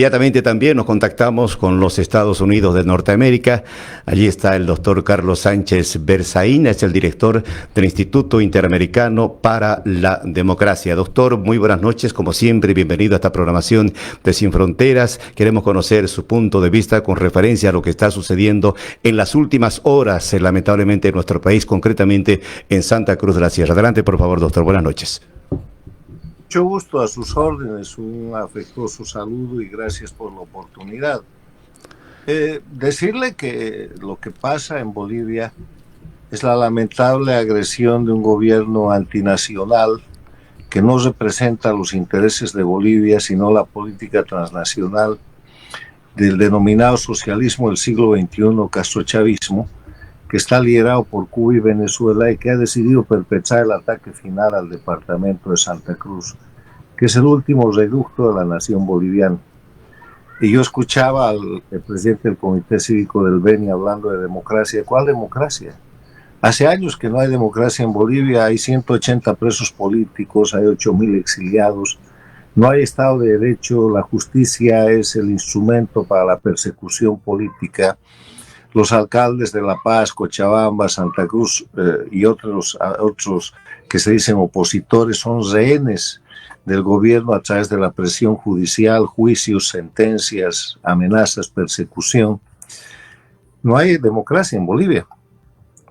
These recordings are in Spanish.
Inmediatamente también nos contactamos con los Estados Unidos de Norteamérica. Allí está el doctor Carlos Sánchez Berzaín, es el director del Instituto Interamericano para la Democracia. Doctor, muy buenas noches, como siempre, bienvenido a esta programación de Sin Fronteras. Queremos conocer su punto de vista con referencia a lo que está sucediendo en las últimas horas, lamentablemente, en nuestro país, concretamente en Santa Cruz de la Sierra. Adelante, por favor, doctor, buenas noches. Mucho gusto, a sus órdenes, un afectuoso saludo y gracias por la oportunidad. Decirle que lo que pasa en Bolivia es la lamentable agresión de un gobierno antinacional que no representa los intereses de Bolivia, sino la política transnacional del denominado socialismo del siglo XXI, castrochavismo, que está liderado por Cuba y Venezuela y que ha decidido perpetrar el ataque final al departamento de Santa Cruz, que es el último reducto de la nación boliviana. Y yo escuchaba al presidente del Comité Cívico del Beni hablando de democracia. ¿Cuál democracia? Hace años que no hay democracia en Bolivia, hay 180 presos políticos, hay 8.000 exiliados, no hay Estado de Derecho, la justicia es el instrumento para la persecución política. Los alcaldes de La Paz, Cochabamba, Santa Cruz y otros que se dicen opositores son rehenes del gobierno a través de la presión judicial, juicios, sentencias, amenazas, persecución. No hay democracia en Bolivia.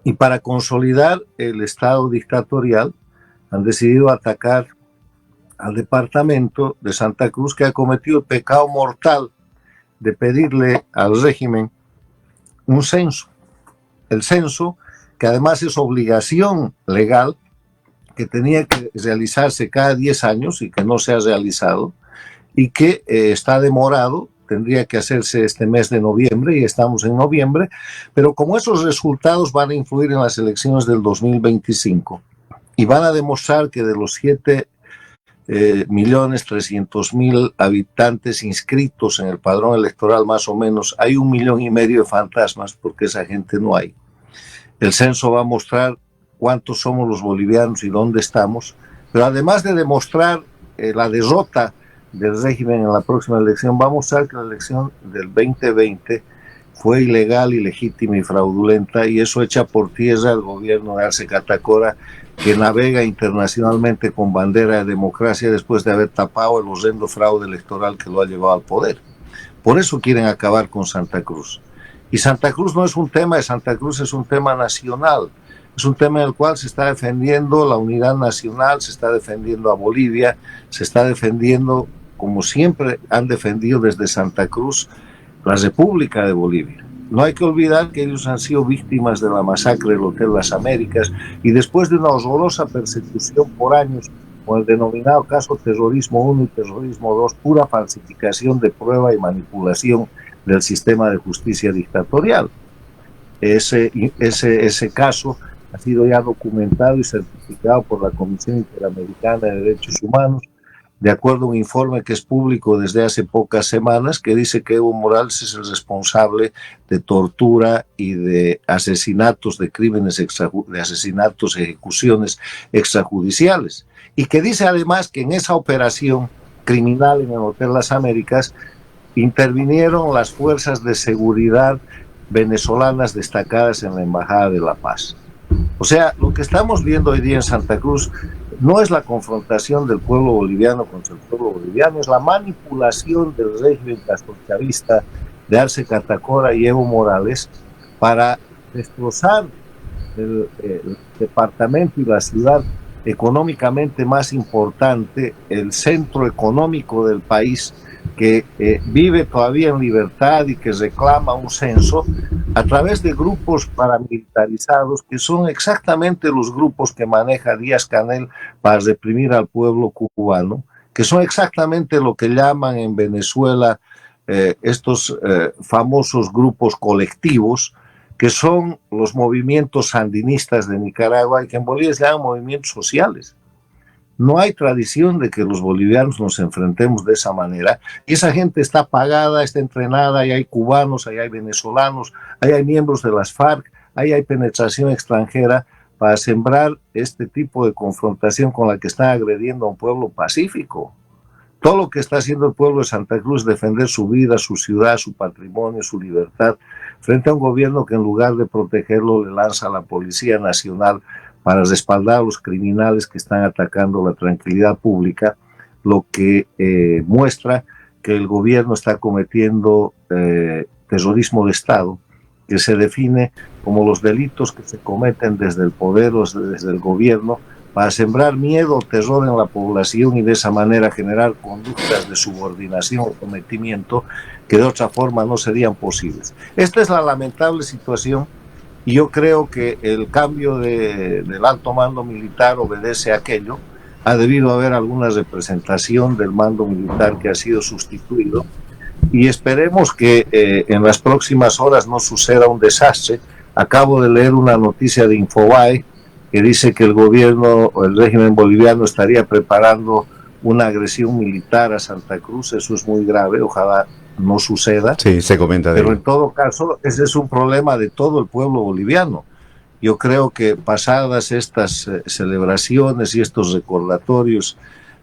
Y para consolidar el Estado dictatorial han decidido atacar al departamento de Santa Cruz, que ha cometido el pecado mortal de pedirle al régimen un censo. El censo, que además es obligación legal, que tenía que realizarse cada 10 años y que no se ha realizado, y que está demorado, tendría que hacerse este mes de noviembre, y estamos en noviembre, pero como esos resultados van a influir en las elecciones del 2025, y van a demostrar que de los 7.300.000 habitantes inscritos en el padrón electoral, más o menos, hay 1,5 millones de fantasmas, porque esa gente no hay. El censo va a mostrar cuántos somos los bolivianos y dónde estamos, pero además de demostrar la derrota del régimen en la próxima elección, va a mostrar que la elección del 2020 fue ilegal, ilegítima y fraudulenta, y eso echa por tierra al gobierno de Arce Catacora, que navega internacionalmente con bandera de democracia después de haber tapado el horrendo fraude electoral que lo ha llevado al poder. Por eso quieren acabar con Santa Cruz. Y Santa Cruz no es un tema de Santa Cruz, es un tema nacional. Es un tema en el cual se está defendiendo la unidad nacional, se está defendiendo a Bolivia, se está defendiendo, como siempre han defendido desde Santa Cruz, la República de Bolivia. No hay que olvidar que ellos han sido víctimas de la masacre del Hotel Las Américas, y después de una horrorosa persecución por años, con el denominado caso Terrorismo 1 y Terrorismo 2, pura falsificación de prueba y manipulación del sistema de justicia dictatorial. Ese caso ha sido ya documentado y certificado por la Comisión Interamericana de Derechos Humanos, de acuerdo a un informe que es público desde hace pocas semanas, que dice que Evo Morales es el responsable de tortura y de asesinatos, de crímenes, de asesinatos, ejecuciones extrajudiciales, y que dice además que en esa operación criminal en el Hotel Las Américas intervinieron las fuerzas de seguridad venezolanas destacadas en la Embajada de La Paz. O sea, lo que estamos viendo hoy día en Santa Cruz no es la confrontación del pueblo boliviano contra el pueblo boliviano, es la manipulación del régimen castrochavista de Arce Catacora y Evo Morales para destrozar el departamento y la ciudad económicamente más importante, el centro económico del país, que vive todavía en libertad y que reclama un censo, a través de grupos paramilitarizados que son exactamente los grupos que maneja Díaz-Canel para reprimir al pueblo cubano, que son exactamente lo que llaman en Venezuela estos famosos grupos colectivos, que son los movimientos sandinistas de Nicaragua, y que en Bolivia se llaman movimientos sociales. No hay tradición de que los bolivianos nos enfrentemos de esa manera. Y esa gente está pagada, está entrenada, ahí hay cubanos, ahí hay venezolanos, ahí hay miembros de las FARC, ahí hay penetración extranjera para sembrar este tipo de confrontación con la que están agrediendo a un pueblo pacífico. Todo lo que está haciendo el pueblo de Santa Cruz es defender su vida, su ciudad, su patrimonio, su libertad, frente a un gobierno que en lugar de protegerlo le lanza a la Policía Nacional para respaldar a los criminales que están atacando la tranquilidad pública, lo que muestra que el gobierno está cometiendo terrorismo de Estado, que se define como los delitos que se cometen desde el poder o desde el gobierno para sembrar miedo o terror en la población y de esa manera generar conductas de subordinación o sometimiento que de otra forma no serían posibles. Esta es la lamentable situación y yo creo que el cambio del alto mando militar obedece a aquello. Ha debido haber alguna representación del mando militar que ha sido sustituido y esperemos que en las próximas horas no suceda un desastre. Acabo de leer una noticia de Infobae que dice que el gobierno o el régimen boliviano estaría preparando una agresión militar a Santa Cruz. Eso es muy grave, ojalá no suceda. Sí, se comenta de Pero ello. en todo caso, ese es un problema de todo el pueblo boliviano. Yo creo que pasadas estas celebraciones y estos recordatorios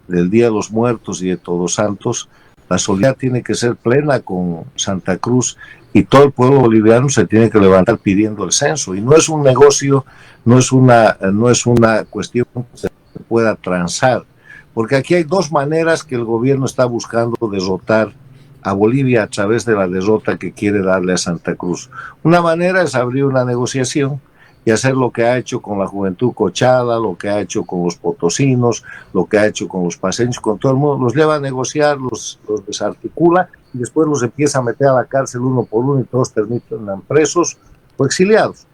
del Día de los Muertos y de Todos Santos, la solidaridad tiene que ser plena con Santa Cruz y todo el pueblo boliviano se tiene que levantar pidiendo el censo. Y no es un negocio, no es una cuestión que se pueda transar, porque aquí hay dos maneras que el gobierno está buscando derrotar a Bolivia a través de la derrota que quiere darle a Santa Cruz. Una manera es abrir una negociación y hacer lo que ha hecho con la juventud cochada, lo que ha hecho con los potosinos, lo que ha hecho con los paseños, con todo el mundo, los lleva a negociar, los desarticula y después los empieza a meter a la cárcel uno por uno y todos terminan presos o exiliados.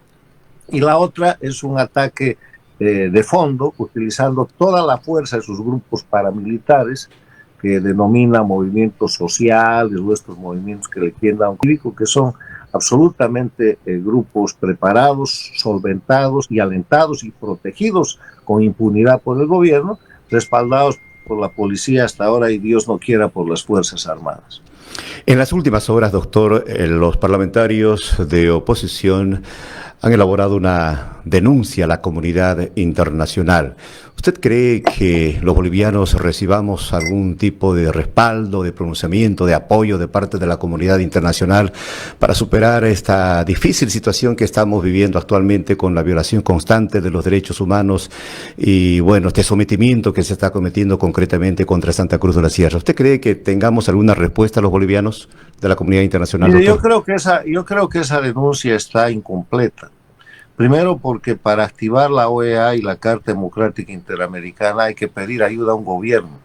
Y la otra es un ataque de fondo, utilizando toda la fuerza de sus grupos paramilitares, que denomina movimientos sociales o estos movimientos que le quieren dar un crítico, que son absolutamente grupos preparados, solventados y alentados y protegidos con impunidad por el gobierno, respaldados por la policía hasta ahora y Dios no quiera por las Fuerzas Armadas. En las últimas horas, doctor, los parlamentarios de oposición han elaborado una denuncia a la comunidad internacional. ¿Usted cree que los bolivianos recibamos algún tipo de respaldo, de pronunciamiento, de apoyo de parte de la comunidad internacional para superar esta difícil situación que estamos viviendo actualmente con la violación constante de los derechos humanos y, bueno, este sometimiento que se está cometiendo concretamente contra Santa Cruz de la Sierra? ¿Usted cree que tengamos alguna respuesta a los bolivianos de la comunidad internacional? Mire, yo creo que esa denuncia está incompleta. Primero porque para activar la OEA y la Carta Democrática Interamericana hay que pedir ayuda a un gobierno.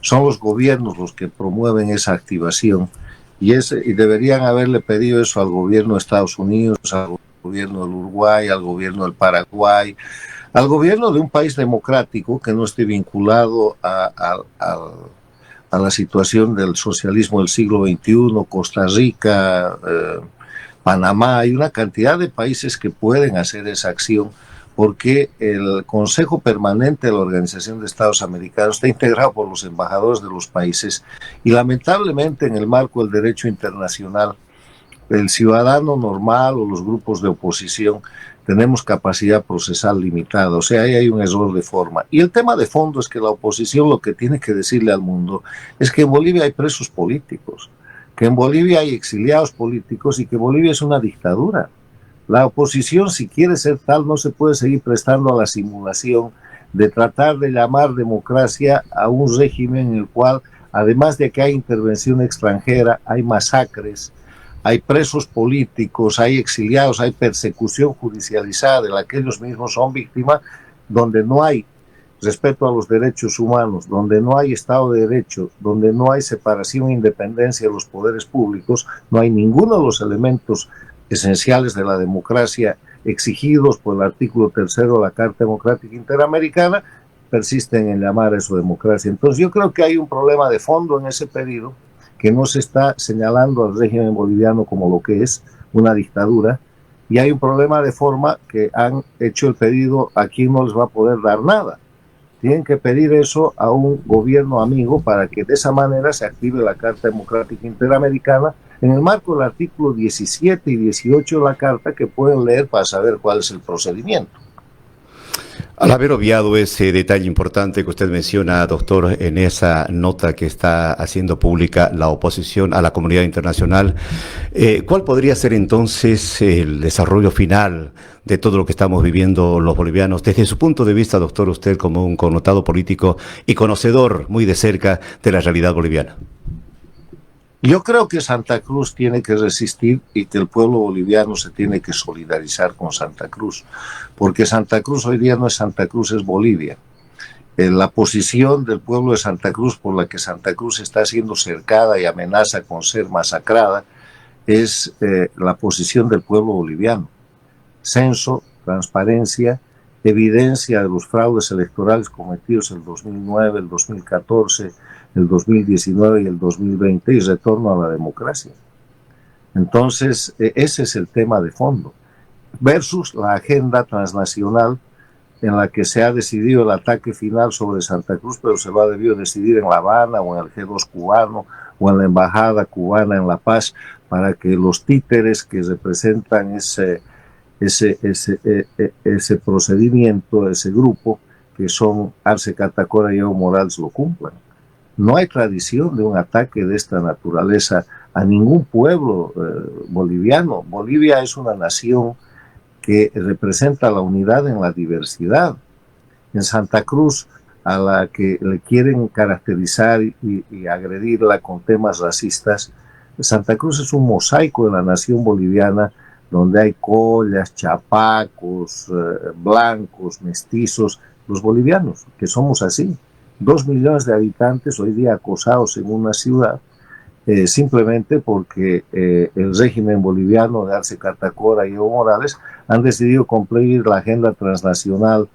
Son los gobiernos los que promueven esa activación y deberían haberle pedido eso al gobierno de Estados Unidos, al gobierno del Uruguay, al gobierno del Paraguay, al gobierno de un país democrático que no esté vinculado a la situación del socialismo del siglo XXI, Costa Rica, Panamá. Hay una cantidad de países que pueden hacer esa acción porque el Consejo Permanente de la Organización de Estados Americanos está integrado por los embajadores de los países y lamentablemente en el marco del derecho internacional el ciudadano normal o los grupos de oposición tenemos capacidad procesal limitada, o sea, ahí hay un error de forma. Y el tema de fondo es que la oposición lo que tiene que decirle al mundo es que en Bolivia hay presos políticos, que en Bolivia hay exiliados políticos y que Bolivia es una dictadura. La oposición, si quiere ser tal, no se puede seguir prestando a la simulación de tratar de llamar democracia a un régimen en el cual, además de que hay intervención extranjera, hay masacres, hay presos políticos, hay exiliados, hay persecución judicializada de la que ellos mismos son víctimas, donde no hay respeto a los derechos humanos, donde no hay Estado de Derecho, donde no hay separación e independencia de los poderes públicos, no hay ninguno de los elementos esenciales de la democracia exigidos por el artículo 3 de la Carta Democrática Interamericana, persisten en llamar a eso democracia. Entonces yo creo que hay un problema de fondo en ese pedido, que no se está señalando al régimen boliviano como lo que es, una dictadura, y hay un problema de forma que han hecho el pedido a quien no les va a poder dar nada. Tienen que pedir eso a un gobierno amigo para que de esa manera se active la Carta Democrática Interamericana en el marco del artículo 17 y 18 de la Carta, que pueden leer para saber cuál es el procedimiento. Al haber obviado ese detalle importante que usted menciona, doctor, en esa nota que está haciendo pública la oposición a la comunidad internacional, ¿cuál podría ser entonces el desarrollo final de todo lo que estamos viviendo los bolivianos? Desde su punto de vista, doctor, usted como un connotado político y conocedor muy de cerca de la realidad boliviana. Yo creo que Santa Cruz tiene que resistir y que el pueblo boliviano se tiene que solidarizar con Santa Cruz, porque Santa Cruz hoy día no es Santa Cruz, es Bolivia. La posición del pueblo de Santa Cruz, por la que Santa Cruz está siendo cercada y amenaza con ser masacrada, es la posición del pueblo boliviano. Censo, transparencia, evidencia de los fraudes electorales cometidos el 2009, el 2014, el 2019 y el 2020 y retorno a la democracia. Entonces, ese es el tema de fondo, versus la agenda transnacional en la que se ha decidido el ataque final sobre Santa Cruz, pero se lo ha debido decidir en La Habana o en el G2 cubano o en la Embajada cubana en La Paz, para que los títeres que representan ese procedimiento, ese grupo, que son Arce Catacora y Evo Morales, lo cumplan. No hay tradición de un ataque de esta naturaleza a ningún pueblo boliviano. Bolivia es una nación que representa la unidad en la diversidad. En Santa Cruz, a la que le quieren caracterizar y agredirla con temas racistas, Santa Cruz es un mosaico de la nación boliviana, donde hay collas, chapacos, blancos, mestizos, los bolivianos, que somos así. 2 millones de habitantes hoy día acosados en una ciudad, simplemente porque el régimen boliviano de Arce Catacora y Evo Morales han decidido cumplir la agenda transnacional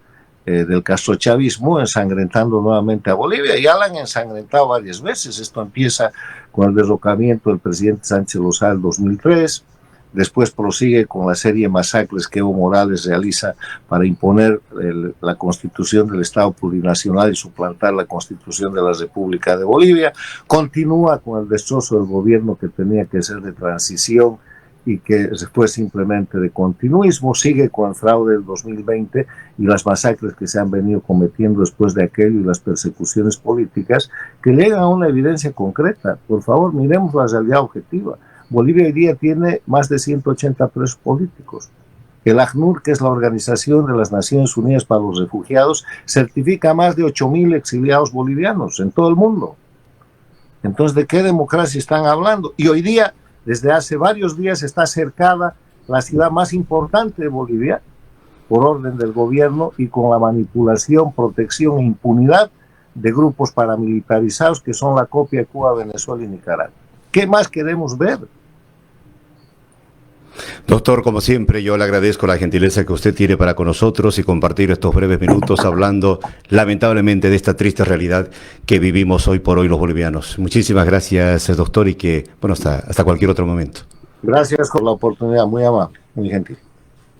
del castrochavismo, ensangrentando nuevamente a Bolivia. Ya la han ensangrentado varias veces. Esto empieza con el derrocamiento del presidente Sánchez Lozada en 2003, después prosigue con la serie de masacres que Evo Morales realiza para imponer la constitución del Estado plurinacional y suplantar la constitución de la República de Bolivia. Continúa con el destrozo del gobierno que tenía que ser de transición y que fue simplemente de continuismo. Sigue con el fraude del 2020 y las masacres que se han venido cometiendo después de aquello y las persecuciones políticas que llegan a una evidencia concreta. Por favor, miremos la realidad objetiva. Bolivia hoy día tiene más de 180 presos políticos. El ACNUR, que es la Organización de las Naciones Unidas para los Refugiados, certifica más de 8.000 exiliados bolivianos en todo el mundo. Entonces, ¿de qué democracia están hablando? Y hoy día, desde hace varios días, está cercada la ciudad más importante de Bolivia, por orden del gobierno y con la manipulación, protección e impunidad de grupos paramilitarizados que son la copia de Cuba, Venezuela y Nicaragua. ¿Qué más queremos ver? Doctor, como siempre, yo le agradezco la gentileza que usted tiene para con nosotros y compartir estos breves minutos hablando, lamentablemente, de esta triste realidad que vivimos hoy por hoy los bolivianos. Muchísimas gracias, doctor, y que, bueno, hasta cualquier otro momento. Gracias por la oportunidad, muy amable, muy gentil.